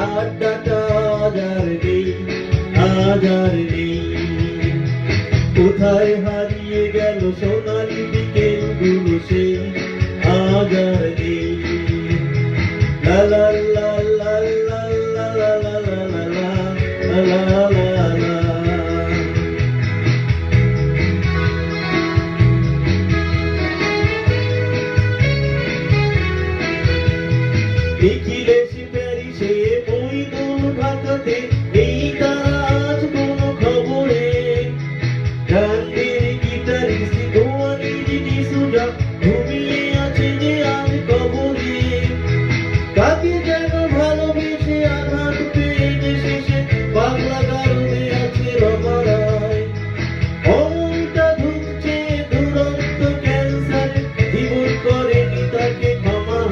আড্ডাটা আজ আর নেই। কোথায় হারিয়ে গেল সোনালি বিকেলগুলো সেই আজ আর নেই। লা লা লা লা লা লা লা লা লা লা লা লা লা। নিখিলে প্যারিসে মইদুল ঢাকাতে এই তারা আজ কোনো খবরে। গানের গিটারিস্ট গোয়ানির ডিসুজা ঘুমিয়ে আছে যে আজ কবরে। কাকে যেন ভালোবেসে আঘাত পেয়ে যে শেষে পাগলা গারদে আছে রমারায়। অমনটা ধুকছে দুরন্ত ক্যান্সার, জীবন করেনি তাকে ক্ষমা।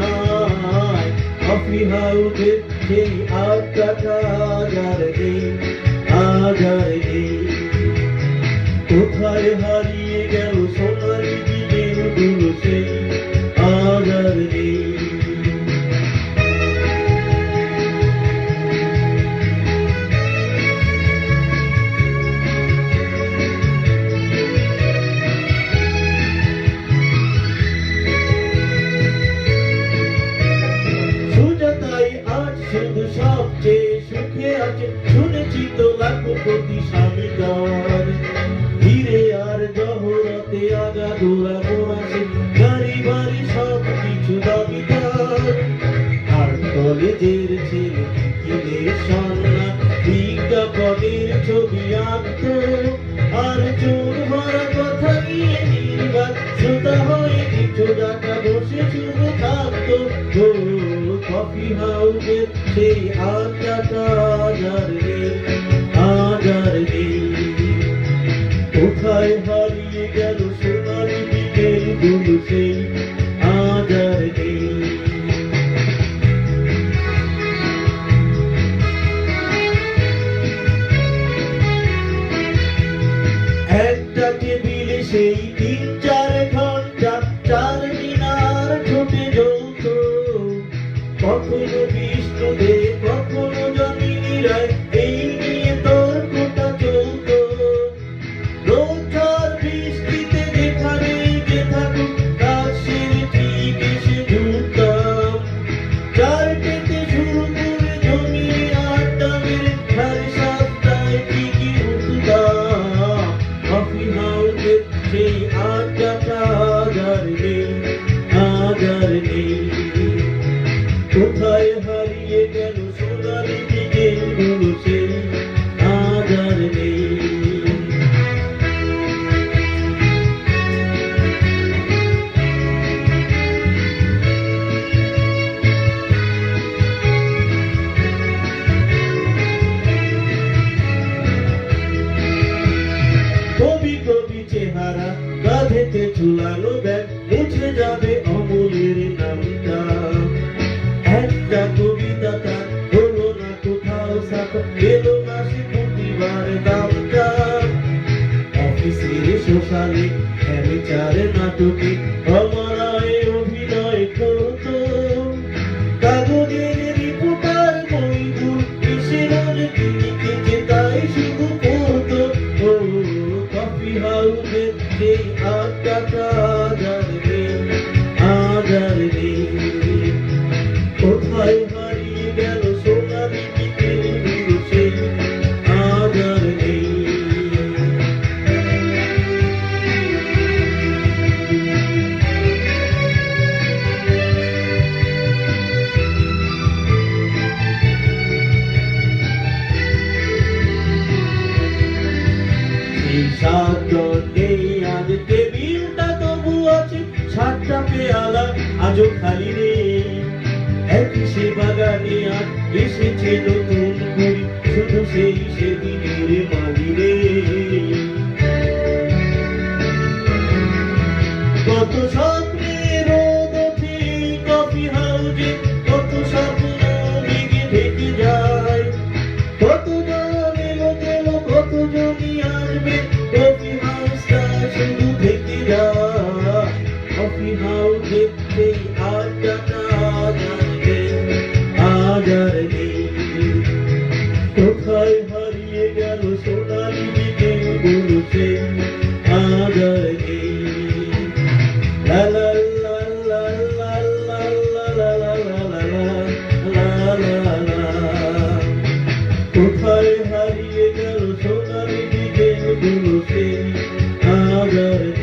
কফি হাউসের সেই আড্ডাটা আজ আর নেই, আজ আর নেই। কোথায় হারিয়ে গেল সোনালি বিকেলগুলো সেই আজ আর নেই। সুজাতাই আজ শুধু সবচেয়ে সুখে আছে, শুনেছি তো লাখো কোটি স্বামী গান। হিরে আর জহরতে আগাগোড়া মোরাসে, গাড়ি বাড়ি সব কিছু দামি তার। আর কলেজের ছেলে কিনে সন্না বিজ্ঞাপনের ছবি আঁকত, আর চোর ভরা কথা নিয়ে নির্বাক শ্রোতা হয়ে কিছু টাকা বসে শুধু থাকতো। কফি হাউসের সেই আড্ডাটা আজ আর নেই, আজ আর নেই। কোথায় হারিয়ে গেল সোনালি বিকেলগুলো সেই আজ আর নেই। একটা টেবিলে সেই ৩-৪ ঘন্টা চার মিনার ঠোঁটে জ্বলত। কখনো বিষ্ণুদেব কখনো জমিনী রায়, এই নিয়ে তর্কটা চলত। রোদ আর বৃষ্টিতে যেখানে যে থাকুক কাজ সেরে ঠিক এসে ঢুকতাম। চারটেতে শুরু করে জমিয়ে আড্ডা মেরে ৭:৩০টায় ঠিকই উঠতাম। কফি হাউসের সেই আড্ডাটা আজ আর নেই, আজ আর নেই। কোথায় হারিয়ে গেল সোনালি বিকেলগুলো সেই আজ আর নেই। কবি কবি চেহারা, কাঁধেতে ঝুলানো ব্যাগ, মুছে যাবে অমলের নামটা। একটা কবিতা তার হলো না কোথাও ছাপা, এলো না সে প্রতিবার দামটা। অফিসের শ্মশানে অ্যামেচার নাটকে অমরায় অভিনয় করত। কাগজের রিপোর্টার মইদুল এসেরন লিখেছে তাই শুধু পড়তো। কফি হাউসের সেই আড্ডাটা আজ আর নেই, আজ আর নেই। কোথায় হারিয়ে গেল সোনালি বিকেলগুলো সেই আজ আর নেই। সেই ৭ জন নেই আজ, টেবিলটা তবু আছে, ৭টা পেয়ালা আজও খালি নেই। একই সে বাগানে আর এসেছে নতুন ঘুড়ি, শুধু সেই সেদিনের মালি নেই। কত স্বপ্নে রোদ ওঠে কফি হাউসে, কত স্বপ্ন মেঘে ঢেকে যায়। কত জন এলো গেল, কত জনই আসবে, কফি হাউসটা শুধু থেকে যায়। কফি হাউসের সেই আড্ডাটা আজ আর নেই, আজ আর ভোলার